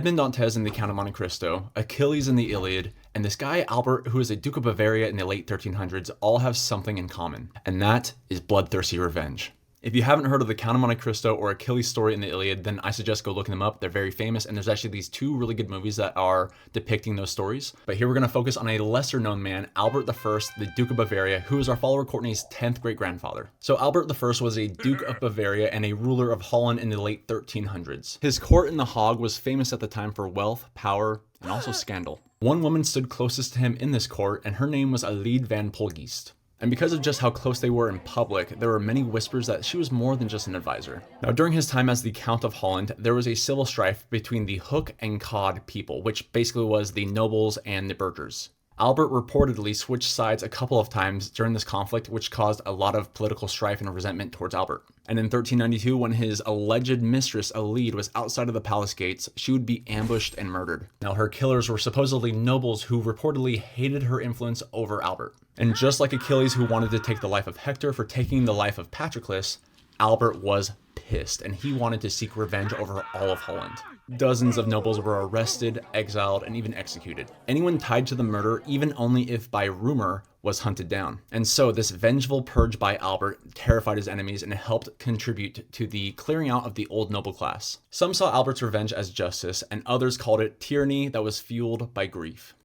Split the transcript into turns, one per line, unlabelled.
Edmond Dantes in the Count of Monte Cristo, Achilles in the Iliad, and this guy Albert, who is a Duke of Bavaria in the late 1300s, all have something in common, and that is bloodthirsty revenge. If you haven't heard of the Count of Monte Cristo or Achilles' story in the Iliad, then I suggest go looking them up. They're very famous, and there's actually these two really good movies that are depicting those stories. But here we're going to focus on a lesser known man, Albert I, the Duke of Bavaria, who is our follower Courtney's 10th great-grandfather. So Albert I was a Duke of Bavaria and a ruler of Holland in the late 1300s. His court in The Hague was famous at the time for wealth, power, and also scandal. One woman stood closest to him in this court, and her name was Alide van Polgeest. And because of just how close they were in public, there were many whispers that she was more than just an advisor. Now, during his time as the Count of Holland, there was a civil strife between the Hook and Cod people, which basically was the nobles and the burghers. Albert reportedly switched sides a couple of times during this conflict, which caused a lot of political strife and resentment towards Albert. And in 1392, when his alleged mistress, Alide, was outside of the palace gates, she would be ambushed and murdered. Now, her killers were supposedly nobles who reportedly hated her influence over Albert. And just like Achilles, who wanted to take the life of Hector for taking the life of Patroclus, Albert was pissed, and he wanted to seek revenge over all of Holland. Dozens of nobles were arrested, exiled, and even executed. Anyone tied to the murder, even only if by rumor, was hunted down. And so this vengeful purge by Albert terrified his enemies and helped contribute to the clearing out of the old noble class. Some saw Albert's revenge as justice, and others called it tyranny that was fueled by grief.